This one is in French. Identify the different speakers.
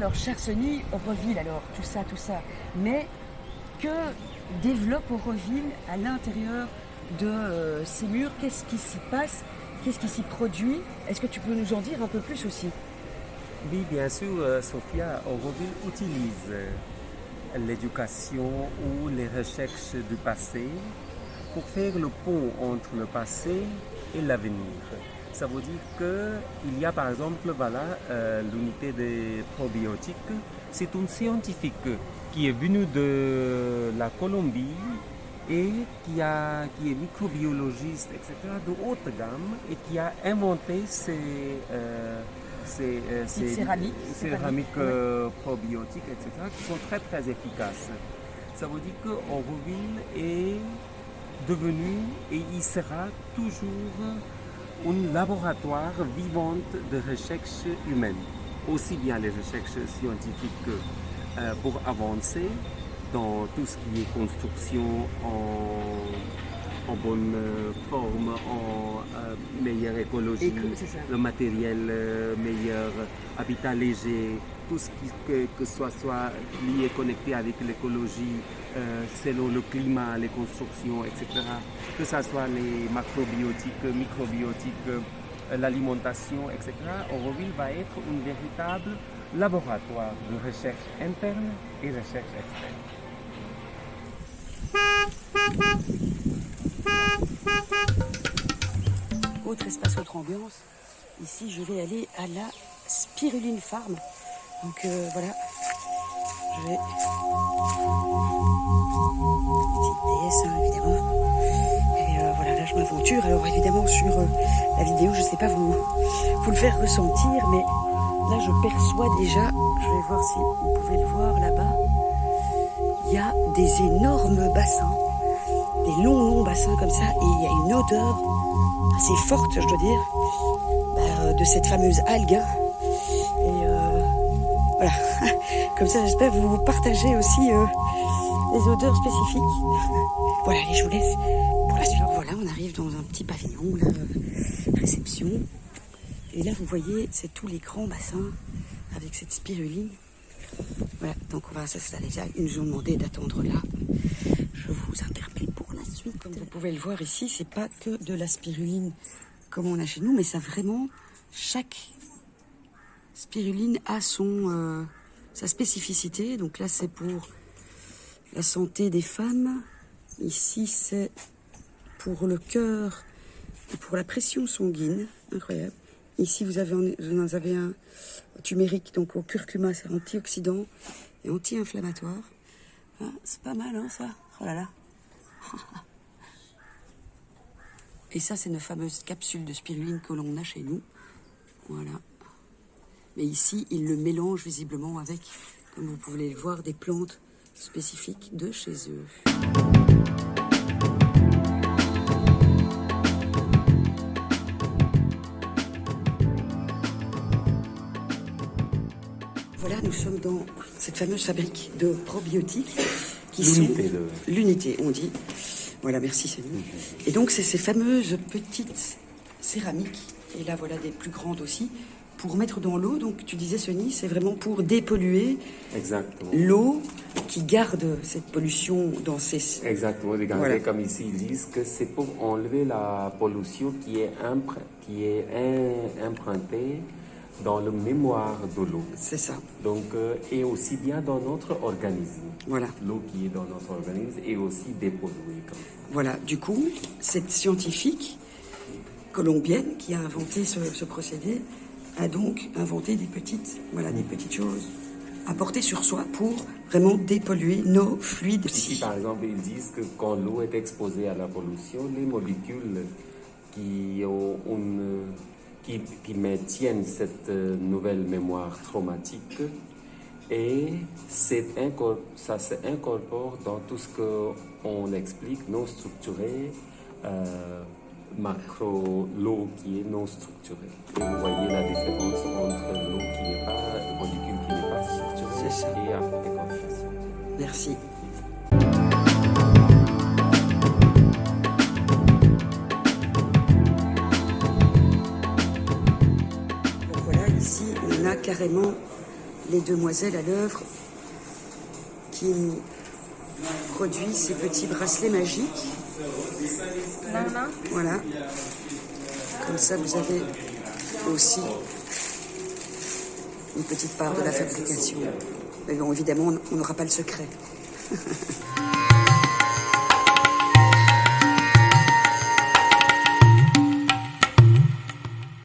Speaker 1: alors Chersony, Auroville, alors tout ça, mais que développe Auroville à l'intérieur de ces murs? Qu'est-ce qui s'y passe? Qu'est-ce qui s'y produit? Est-ce que tu peux nous en dire un peu plus aussi?
Speaker 2: Oui, bien sûr, Sophia, Auroville utilise l'éducation ou les recherches du passé pour faire le pont entre le passé et l'avenir. Ça veut dire qu'il y a par exemple l'unité des probiotiques. C'est une scientifique qui est venue de la Colombie et qui est microbiologiste, etc., de haute gamme et qui a inventé ces céramiques probiotiques, etc., qui sont très très efficaces. Ça veut dire qu'Auroville est devenu et il sera toujours un laboratoire vivant de recherche humaine, aussi bien les recherches scientifiques pour avancer dans tout ce qui est construction en bonne forme, en meilleure écologie, le matériel meilleur, habitat léger, tout ce que soit lié, connecté avec l'écologie, selon le climat, les constructions, etc. Que ce soit les macrobiotiques, microbiotiques, l'alimentation, etc. Auroville va être un véritable laboratoire de recherche interne et recherche externe.
Speaker 1: Autre espace, autre ambiance. Ici, je vais aller à la Spiruline Farm. Donc voilà, je vais... Petite déesse, hein, évidemment. Et voilà, là je m'aventure. Alors évidemment sur la vidéo, je ne sais pas vous le faire ressentir, mais là je perçois déjà, je vais voir si vous pouvez le voir là-bas, il y a des énormes bassins, des longs bassins comme ça, et il y a une odeur assez forte, je dois dire, de cette fameuse algue. Et voilà, comme ça j'espère vous partagez aussi les odeurs spécifiques. Voilà, allez, je vous laisse pour la suite. Alors voilà, on arrive dans un petit pavillon, là, réception. Et là, vous voyez, c'est tous les grands bassins avec cette spiruline. Voilà, donc on va s'installer là. Ils nous ont demandé d'attendre là. Je vous interpelle pour la suite. Comme vous pouvez le voir ici, c'est pas que de la spiruline comme on a chez nous, mais ça vraiment, chaque spiruline a sa spécificité. Donc là, c'est pour la santé des femmes. Ici, c'est pour le cœur et pour la pression sanguine. Incroyable. Ici, vous en avez un turmérique, donc au curcuma, c'est antioxydant et anti-inflammatoire. Ah, c'est pas mal, hein, ça? Oh là là. Et ça, c'est nos fameuses capsules de spiruline que l'on a chez nous. Voilà. Mais ici, ils le mélangent visiblement avec, comme vous pouvez le voir, des plantes spécifiques de chez eux. Voilà, nous sommes dans cette fameuse fabrique de probiotiques qui sont... L'unité, on dit. Voilà, merci, c'est nous. Et donc, c'est ces fameuses petites céramiques, et là, voilà, des plus grandes aussi, pour mettre dans l'eau. Donc, tu disais, Sony, c'est vraiment pour dépolluer l'eau qui garde cette pollution dans ses...
Speaker 2: Exactement, regardez, voilà. Comme ici, ils disent que c'est pour enlever la pollution qui est empruntée dans le mémoire de l'eau.
Speaker 1: C'est ça.
Speaker 2: Donc, et aussi bien dans notre organisme.
Speaker 1: Voilà.
Speaker 2: L'eau qui est dans notre organisme est aussi dépolluée. Comme ça.
Speaker 1: Voilà, du coup, cette scientifique colombienne qui a inventé ce procédé a donc inventé des petites choses à porter sur soi pour vraiment dépolluer nos fluides.
Speaker 2: Ici, par exemple, ils disent que quand l'eau est exposée à la pollution, les molécules qui maintiennent cette nouvelle mémoire traumatique et ça s'incorpore dans tout ce qu'on explique non structuré, l'eau qui est non structurée. Et vous voyez la différence entre l'eau qui n'est pas, les molécules qui n'est pas structurée et incorporation.
Speaker 1: Merci. Donc voilà, ici on a carrément les demoiselles à l'œuvre qui produisent ces petits bracelets magiques. Voilà. Comme ça, vous avez aussi une petite part de la fabrication. Mais bon, évidemment, on n'aura pas le secret.